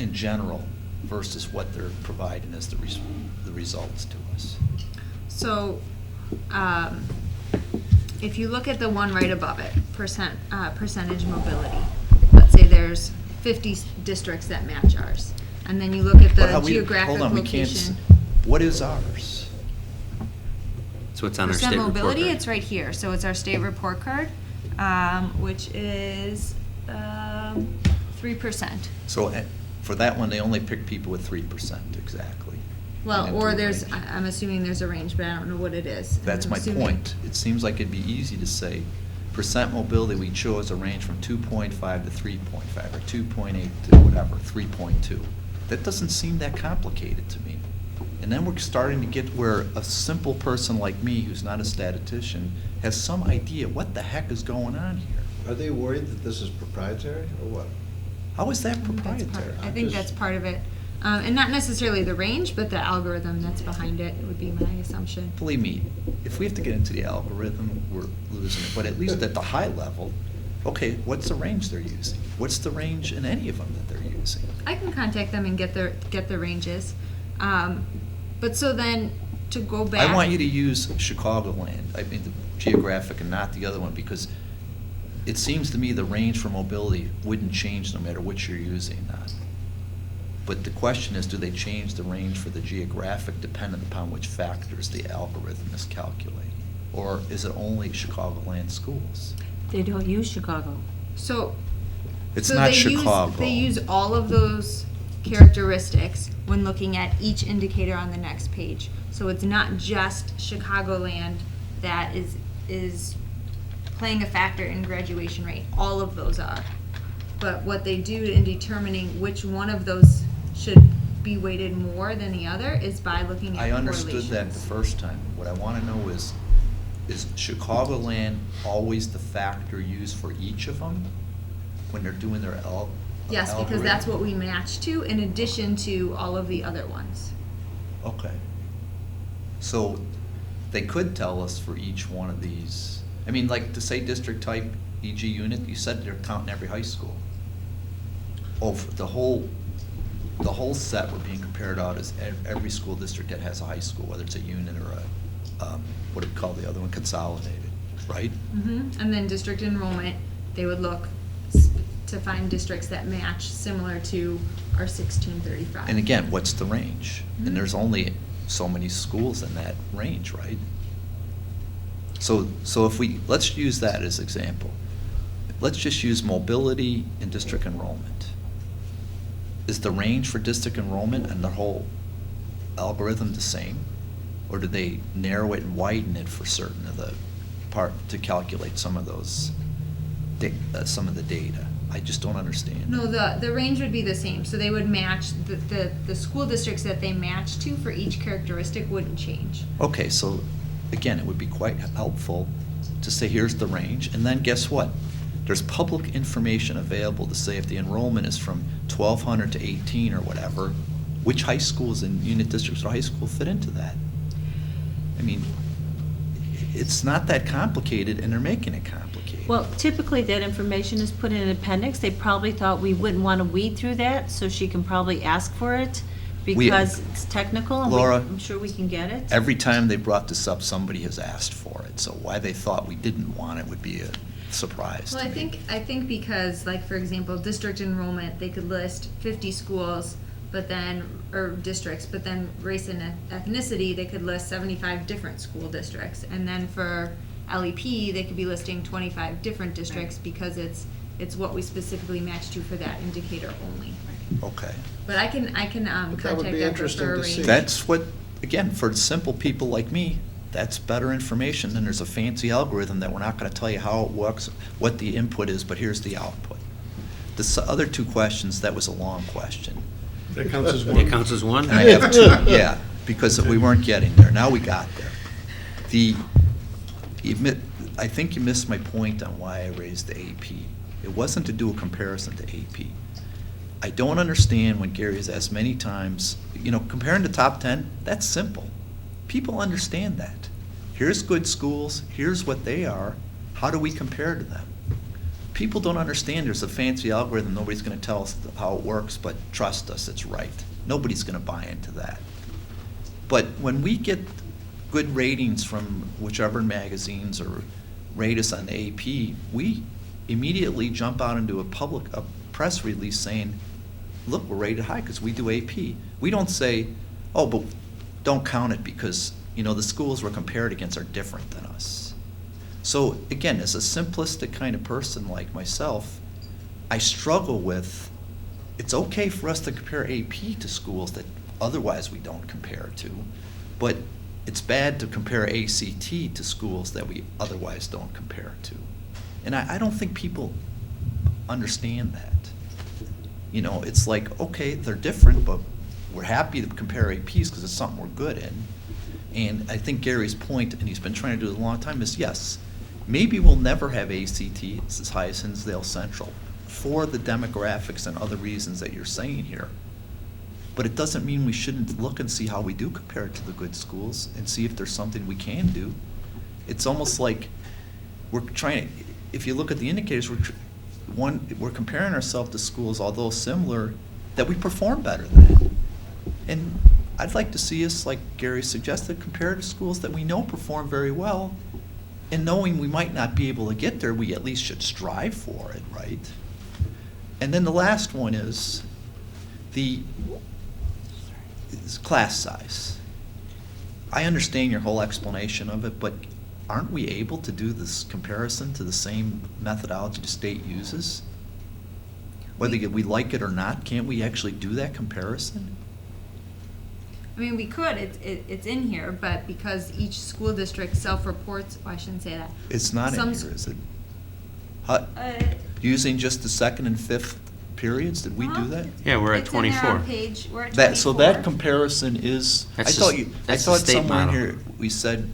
in general versus what they're providing as the results to us. So, if you look at the one right above it, percentage mobility, let's say there's 50 districts that match ours, and then you look at the geographic hold on, location. What is ours? So it's on our state Percent report mobility, card. it's right here. So it's our state report card, which is 3%. So for that one, they only pick people with 3% exactly. Well, And or into a there's, range. I'm assuming there's a range, but I don't know what it is. And That's I'm my assuming- point. It seems like it'd be easy to say, percent mobility, we chose a range from 2.5 to 3.5, or 2.8 to whatever, 3.2. That doesn't seem that complicated to me. And then we're starting to get where a simple person like me, who's not a statistician, has some idea what the heck is going on here. Are they worried that this is proprietary or what? How is that That's part- proprietary? I think that's part of it. And not necessarily the range, but the algorithm that's behind it would be my assumption. Believe me, if we have to get into the algorithm, we're losing it. But at least at the high level, okay, what's the range they're using? What's the range in any of them that they're using? I can contact them and get the ranges. But so then, to go back. I want you to use Chicagoland, I mean, the geographic and not the other one, because it seems to me the range for mobility wouldn't change no matter which you're using that. But the question is, do they change the range for the geographic dependent upon which factors the algorithm is calculating? Or is it only Chicagoland schools? They don't use Chicago. So. It's so not they use- Chicago. They use all of those characteristics when looking at each indicator on the next page. So it's not just Chicagoland that is playing a factor in graduation rate. All of those are. But what they do in determining which one of those should be weighted more than the other is by looking at I correlations. understood that the first time. What I want to know is Chicagoland always the factor used for each of them when they're doing their Yes, because algorithm? that's what we match to in addition to all of the other ones. Okay. So they could tell us for each one of these, I mean, like to say district type EG unit, you said they're counting every high school. Oh, the whole set we're being compared out is every school district that has a high school, whether it's a unit or what do we call the other one, consolidated, right? And then district enrollment, they would look to find districts that match similar to our 1635. And again, what's the range? Mhm. And there's only so many schools in that range, right? So if let's use that as example. Let's just use mobility and district enrollment. Is the range for district enrollment and the whole algorithm the same? Or do they narrow it and widen it for certain of the part to calculate some of those, some of the data? I just don't understand. No, the range would be the same, so they would match, the school districts that they match to for each characteristic wouldn't change. Okay, so again, it would be quite helpful to say, here's the range, and then guess what? There's public information available to say if the enrollment is from 1,200 to 18 or whatever, which high schools and unit districts or high school fit into that. I mean, it's not that complicated, and they're making it complicated. Well, typically that information is put in an appendix. They probably thought we wouldn't want to weed through that, so she can probably ask for it because it's technical, and Laura, I'm sure we can get it. Every time they brought this up, somebody has asked for it, so why they thought we didn't want it would be a surprise Well, to I me. think because, like, for example, district enrollment, they could list 50 schools, but then, or districts, but then race and ethnicity, they could list 75 different school districts. And then for LEP, they could be listing 25 different districts because it's what we specifically match to for that indicator only. Okay. But I can contact That would be Deborah interesting for a to see. range. That's what, again, for simple people like me, that's better information than there's a fancy algorithm that we're not going to tell you how it works, what the input is, but here's the output. The other two questions, that was a long question. That counts as one. It counts as one? And I have two, yeah, because we weren't getting there. Now we got there. I think you missed my point on why I raised the AP. It wasn't to do a comparison to AP. I don't understand when Gary has asked many times, comparing the top 10, that's simple. People understand that. Here's good schools, here's what they are, how do we compare to them? People don't understand there's a fancy algorithm, nobody's going to tell us how it works, but trust us, it's right. Nobody's going to buy into that. But when we get good ratings from whichever magazines or rate us on the AP, we immediately jump out into a press release saying, look, we're rated high because we do AP. We don't say, oh, but don't count it because, the schools we're compared against are different than us. So again, as a simplistic kind of person like myself, I struggle with, it's okay for us to compare AP to schools that otherwise we don't compare to, but it's bad to compare ACT to schools that we otherwise don't compare to. And I don't think people understand that. It's like, okay, they're different, but we're happy to compare APs because it's something we're good in. And I think Gary's point, and he's been trying to do it a long time, is yes, maybe we'll never have ACT, it's as high as Hinsdale Central, for the demographics and other reasons that you're saying here. But it doesn't mean we shouldn't look and see how we do compare it to the good schools and see if there's something we can do. It's almost like we're trying to, if you look at the indicators, we're comparing ourselves to schools, although similar, that we perform better than. And I'd like to see us, like Gary suggested, compare to schools that we know perform very well. And knowing we might not be able to get there, we at least should strive for it, right? And then the last one is class size. I understand your whole explanation of it, but aren't we able to do this comparison to the same methodology the state uses? Whether we like it or not, can't we actually do that comparison? I mean, we could, it's in here, but because each school district self-reports, I shouldn't say that. It's not in Some here, s- is it? How- Using just the second and fifth periods, did we do Well, that? Yeah, we're at It's in there on 24. page, we're at 24. That, so that comparison is, I That's thought the- I that's the thought state somewhere in model. here, we said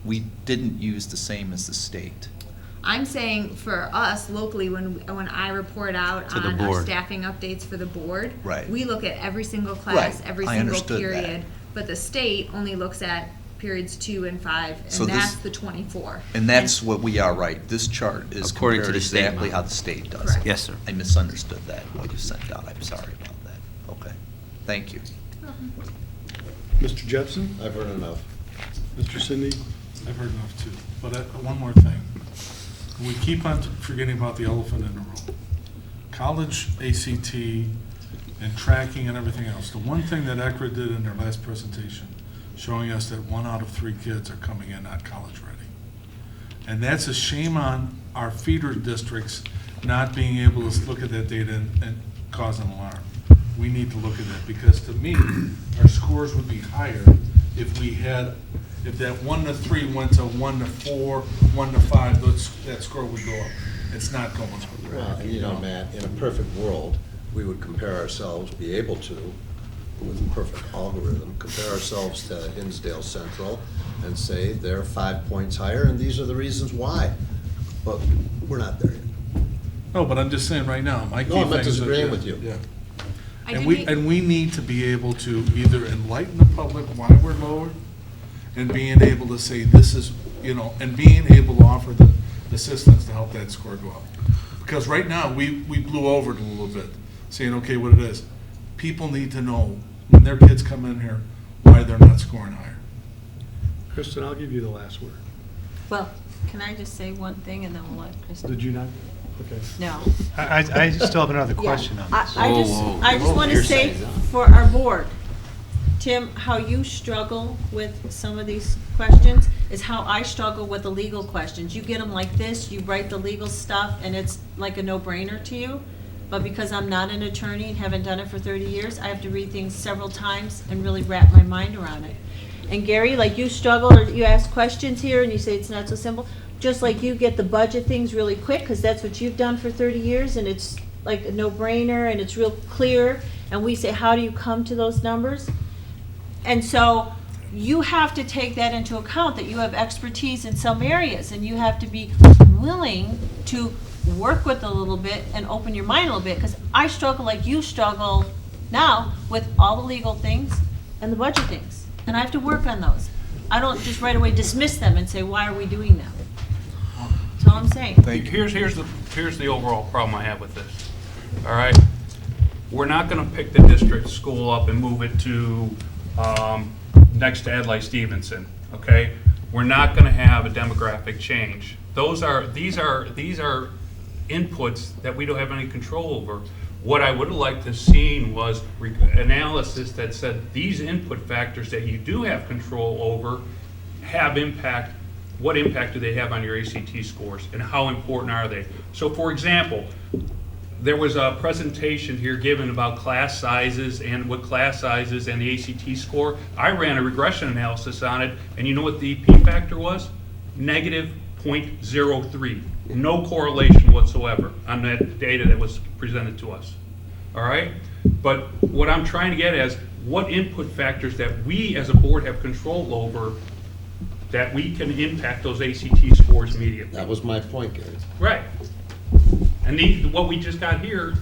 we didn't use the same as the state. I'm saying for us locally, when I report out To the on our board. staffing updates for the board, Right. we look at every single class, Right. every I single understood that. period. But the state only looks at periods 2 and 5, So and this- that's the 24. And that's what we are, right? This chart is According to compared the state exactly model. how the state does it. Correct. Yes, sir. I misunderstood that, what you sent out. I'm sorry about that. Okay. Thank you. Mr. Jepson? I've heard enough. Mr. Cindy? I've heard enough too. But one more thing. We keep on forgetting about the elephant in the room. College ACT and tracking and everything else. The one thing that ACRA did in their last presentation, showing us that 1 out of 3 kids are coming in not college ready. And that's a shame on our feeder districts not being able to look at that data and cause an alarm. We need to look at that, because to me, our scores would be higher if that 1 to 3 went to 1 to 4, 1 to 5, that score would go up. It's not going up. Well, and you know, Matt, in a perfect world, we would compare ourselves, be able to, with a perfect algorithm, compare ourselves to Hinsdale Central and say they're 5 points higher and these are the reasons why. But we're not there yet. No, but I'm just saying right now, my key No, thing I'm not is that- disagreeing with you. Yeah. I And did we, make- and we need to be able to either enlighten the public why we're lower, and being able to say this is, and being able to offer the assistance to help that score go up. Because right now, we blew over it a little bit, saying, okay, what it is. People need to know, when their kids come in here, why they're not scoring higher. Kristen, I'll give you the last word. Well, can I just say one thing and then we'll let Kristen? Did you not? Okay. No. I still have another question on this. I just want to Your say side's up. for our board, Tim, how you struggle with some of these questions is how I struggle with the legal questions. You get them like this, you write the legal stuff, and it's like a no-brainer to you. But because I'm not an attorney and haven't done it for 30 years, I have to read things several times and really wrap my mind around it. And Gary, like you struggle, or you ask questions here and you say it's not so simple, just like you get the budget things really quick, because that's what you've done for 30 years, and it's like a no-brainer, and it's real clear, and we say, how do you come to those numbers? And so you have to take that into account, that you have expertise in some areas, and you have to be willing to work with a little bit and open your mind a little bit, because I struggle like you struggle now with all the legal things and the budget things, and I have to work on those. I don't just right away dismiss them and say, why are we doing them? That's all I'm saying. Here's the overall problem I have with this. All right? We're not gonna pick the district school up and move it to, next to Adlai Stevenson, okay? We're not gonna have a demographic change. These are inputs that we don't have any control over. What I would have liked to have seen was analysis that said these input factors that you do have control over have impact. What impact do they have on your ACT scores, and how important are they? So for example, there was a presentation here given about class sizes and what class sizes and the ACT score. I ran a regression analysis on it, and you know what the P factor was? Negative 0.03. No correlation whatsoever on that data that was presented to us. All right? But what I'm trying to get at is what input factors that we as a board have control over that we can impact those ACT scores immediately. That was my point, Gary. Right. And what we just got here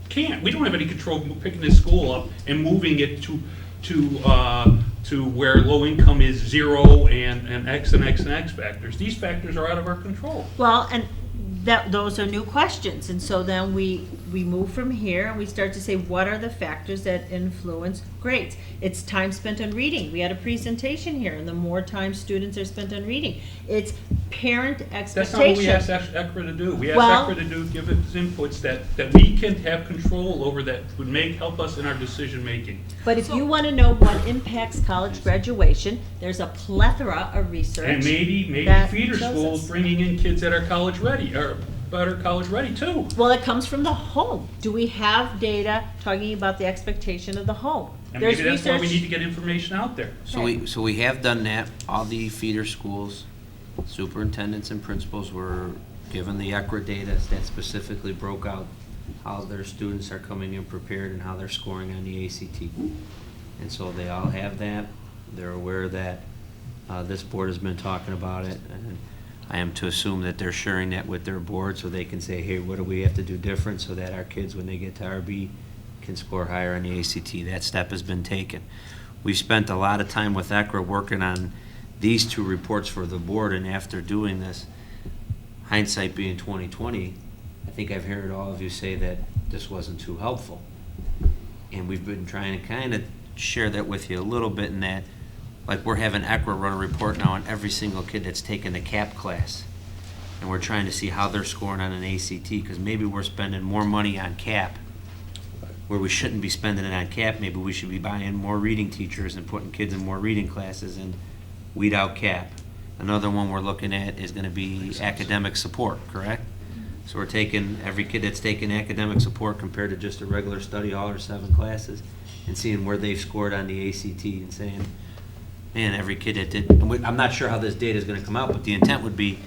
can't. We don't have any control picking this school up and moving it to where low income is 0 and X and X and X factors. These factors are out of our control. Well, and those are new questions, and so then we we move from here and we start to say, what are the factors that influence grades? It's time spent on reading. We had a presentation here, and the more time students are spent on reading. It's parent expectation. That's not what we asked ACRA to do. We asked Well- ACRA to do, give us inputs that we can have control over, that would help us in our decision-making. But if you want to know what impacts college graduation, there's a plethora of research. And maybe that feeder shows schools us. bringing in kids that are college ready, or better college ready too. Well, it comes from the home. Do we have data talking about the expectation of the home? And There's maybe that's why we research- need to get information out there. So we have done that. All the feeder schools, superintendents and principals were given the ACRA data that specifically broke out how their students are coming in prepared and how they're scoring on the ACT. And so they all have that. They're aware that this board has been talking about it, and I am to assume that they're sharing that with their board so they can say, hey, what do we have to do different so that our kids, when they get to RB, can score higher on the ACT. That step has been taken. We've spent a lot of time with ACRA working on these two reports for the board, and after doing this, hindsight being 2020, I think I've heard all of you say that this wasn't too helpful. And we've been trying to kind of share that with you a little bit in that, like, we're having ACRA run a report now on every single kid that's taken the CAP class. And we're trying to see how they're scoring on an ACT, because maybe we're spending more money on CAP where we shouldn't be spending it on CAP. Maybe we should be buying more reading teachers and putting kids in more reading classes and weed out CAP. Another one we're looking at is going to be academic support, correct? So we're taking every kid that's taken academic support compared to just a regular study hall or 7 classes and seeing where they've scored on the ACT and saying, man, every kid that did, and I'm not sure how this data is going to come out, but the intent would be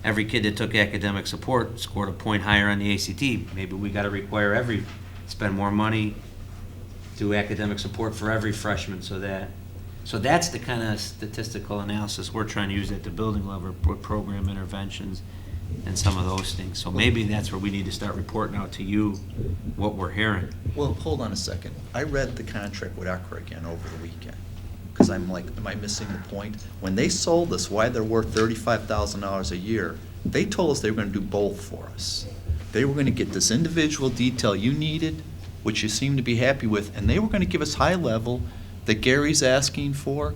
every kid that took academic support scored a point higher on the ACT. Maybe we got to require spend more money, do academic support for every freshman, so that's the kind of statistical analysis we're trying to use at the building level with program interventions and some of those things. So maybe that's where we need to start reporting out to you what we're hearing. Well, hold on a second. I read the contract with ACRA again over the weekend, because I'm like, am I missing the point? When they sold us why they're worth $35,000 a year, they told us they were going to do both for us. They were going to get this individual detail you needed, which you seem to be happy with, and they were going to give us high level that Gary's asking for,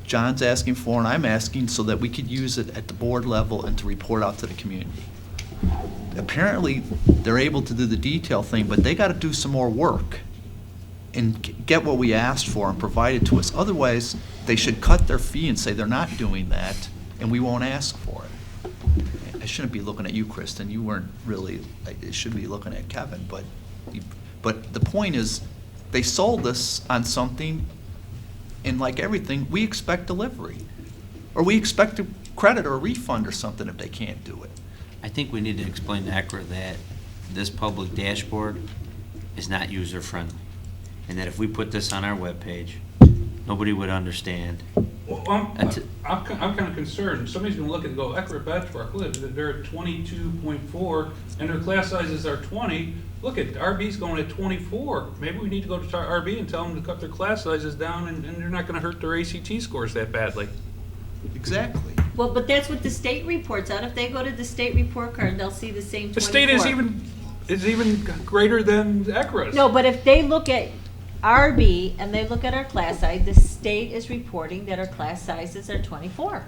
John's asking for, and I'm asking, so that we could use it at the board level and to report out to the community. Apparently, they're able to do the detail thing, but they got to do some more work and get what we asked for and provide it to us. Otherwise, they should cut their fee and say they're not doing that, and we won't ask for it. I shouldn't be looking at you, Kristen. You weren't really, I should be looking at Kevin, but the point is, they sold us on something, and like everything, we expect delivery. Or we expect a credit or a refund or something if they can't do it. I think we need to explain to ACRA that this public dashboard is not user-friendly, and that if we put this on our webpage, nobody would understand. Well, I'm kind of concerned. Somebody's going to look and go, ACRA Benchmark, look, they're at 22.4, and their class sizes are 20. Look at RB's going at 24. Maybe we need to go to RB and tell them to cut their class sizes down, and they're not going to hurt their ACT scores that badly. Exactly. Well, but that's what the state reports out. If they go to the state report card, they'll see the same 24. The state is even greater than ACRA's. No, but if they look at RB and they look at our class size, the state is reporting that our class sizes are 24.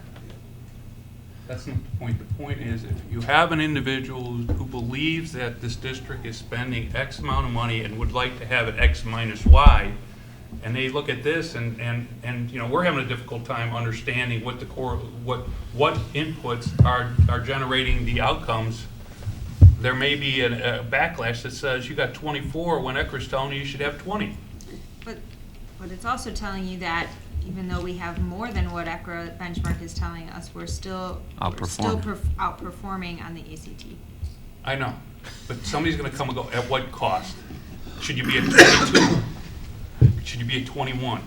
That's not the point. The point is, if you have an individual who believes that this district is spending X amount of money and would like to have it X minus Y, and they look at this and you know, we're having a difficult time understanding what the core, what inputs are generating the outcomes. There may be a backlash that says you got 24 when ECRA's telling you should have 20. But it's also telling you that even though we have more than what ACRA Benchmark is telling us, we're still outperforming on the ACT. I know, but somebody's going to come and go, at what cost? Should you be at 22? Should you be at 21?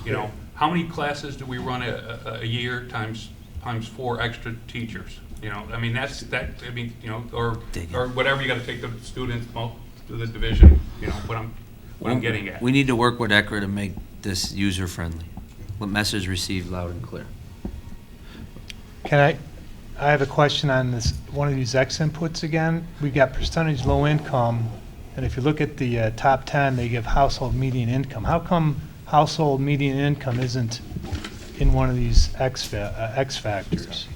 You know, how many classes do we run a year times 4 extra teachers? You know, I mean, I mean, you know, or whatever, you got to take the students to the division, you know, what I'm getting at. We need to work with ACRA to make this user-friendly. What message received loud and clear. Can I, I have a question on this, one of these X inputs again. We got percentage low income, and if you look at the top 10, they give household median income. How come household median income isn't in one of these X factors?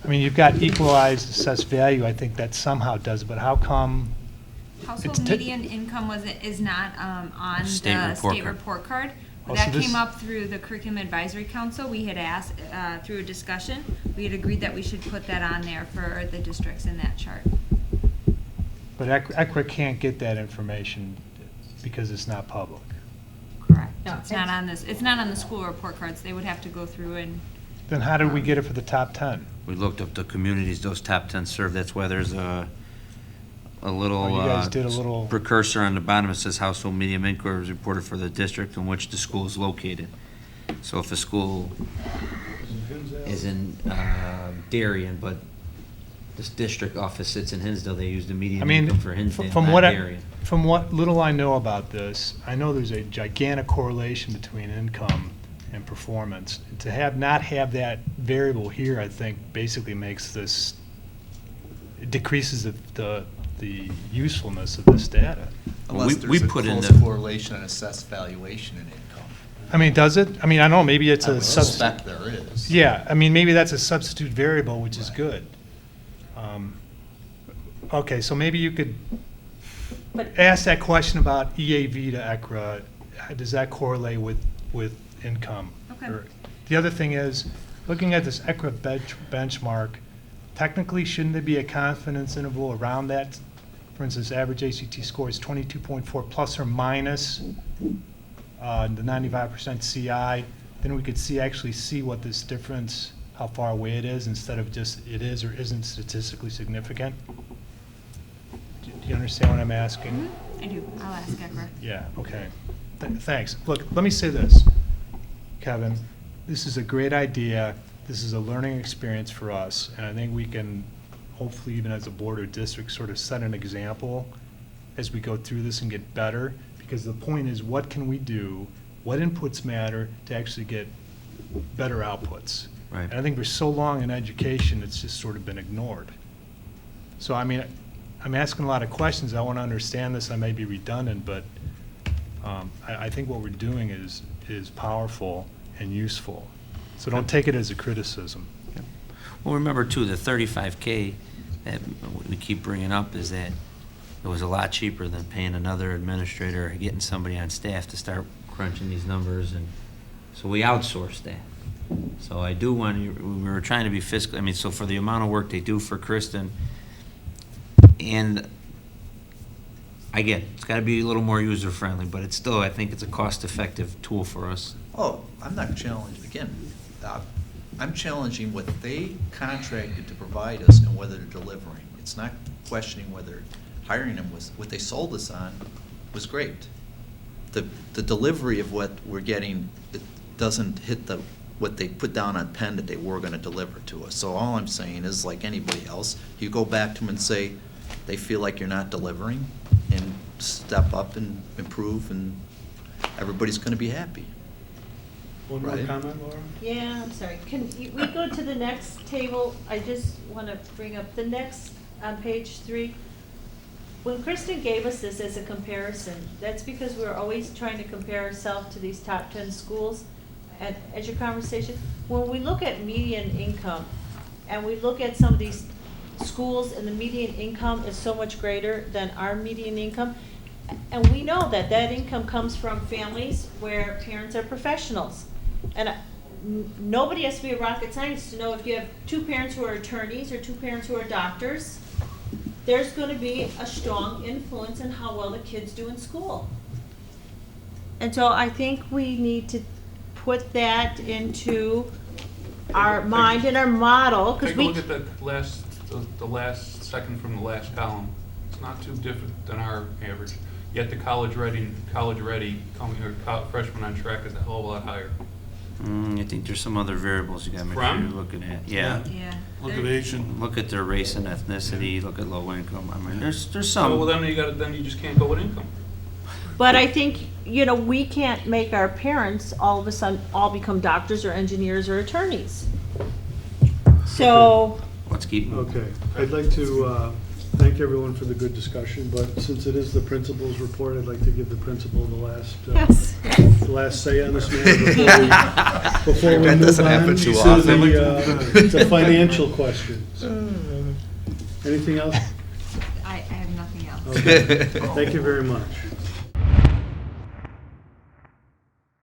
I mean, you've got equalized assessed value, I think that somehow does it, but how come? Household It's median income is not on State the report state card. report card. Oh, That so this- came up through the Curriculum Advisory Council. We had asked, through a discussion, we had agreed that we should put that on there for the districts in that chart. But ACRA can't get that information because it's not public. Correct. No, It's not on this, it's not on the school report cards. They would have to go through and, Then how did we get it for the top 10? We looked up the communities those top 10 serve. That's why there's a little Oh, you guys did a little- precursor on the bottom. It says household median income is reported for the district in which the school is located. So if a school is in Darien, but this district office sits in Hinsdale, they use the I median mean, income for Hinsdale, from not what Darien. from what little I know about this, I know there's a gigantic correlation between income and performance. To not have that variable here, I think, basically makes this, it decreases the usefulness of this data. Unless we there's a put in close the- correlation and assessed valuation in income. I mean, does it? I mean, I don't know, maybe it's I a would substitute. suspect there is. Yeah, I mean, maybe that's a substitute variable, which is Right. good. Okay, so maybe you could But ask that question about EAV to ACRA. Does that correlate with income? Okay. Or- The other thing is, looking at this ACRA benchmark, technically, shouldn't there be a confidence interval around that? For instance, average ACT score is 22.4 plus or minus the 95% CI. Then we could actually see what this difference, how far away it is, instead of just it is or isn't statistically significant. Do you understand what I'm asking? I do, I'll ask Ekra. Yeah, okay. Thanks. Look, let me say this, Kevin. This is a great idea. This is a learning experience for us, and I think we can, hopefully even as a board or district, sort of set an example as we go through this and get better. Because the point is, what can we do? What inputs matter to actually get better outputs? Right. And I think for so long in education, it's just sort of been ignored. So, I mean, I'm asking a lot of questions. I want to understand this. I may be redundant, but I think what we're doing is powerful and useful. So don't take it as a criticism. Well, remember too, the 35K that we keep bringing up is that it was a lot cheaper than paying another administrator or getting somebody on staff to start crunching these numbers, and so we outsourced that. So I do want, we were trying to be fiscal, I mean, so for the amount of work they do for Kristen, and I get it, it's got to be a little more user-friendly, but it's still, I think it's a cost-effective tool for us. Oh, I'm not challenging, again, I'm challenging what they contracted to provide us and whether they're delivering. It's not questioning whether hiring them was, what they sold us on was great. The delivery of what we're getting, it doesn't hit what they put down on pen that they were gonna deliver to us. So all I'm saying is, like anybody else, you go back to them and say, they feel like you're not delivering, and step up and improve, and everybody's gonna be happy. One more Right. comment, Laura? Yeah, I'm sorry. Can we go to the next table? I just want to bring up the next, on page 3. When Kristen gave us this as a comparison, that's because we're always trying to compare ourselves to these top 10 schools. And as your conversation, when we look at median income, and we look at some of these schools, and the median income is so much greater than our median income, and we know that that income comes from families where parents are professionals. And nobody has to be a rocket scientist to know if you have 2 parents who are attorneys or 2 parents who are doctors, there's going to be a strong influence in how well the kids do in school. And so I think we need to put that into our mind and our model, because Take a we. look at the last second from the last column. It's not too different than our average. Yet the college ready coming, or freshman on track is a hell of a lot higher. I think there's some other variables you gotta make sure you're From? looking at. Yeah. Yeah. Look at Asian. Look at their race and ethnicity, look at low income. I mean, there's So, some. well, then you just can't go with income. But I think, we can't make our parents all of a sudden all become doctors or engineers or attorneys. So, Let's keep moving. Okay, I'd like to thank everyone for the good discussion, but since it is the principal's report, I'd like to give the principal the last say on this matter before we That move doesn't on happen to too often. the financial questions. Anything else? I have nothing else. Okay, thank you very much.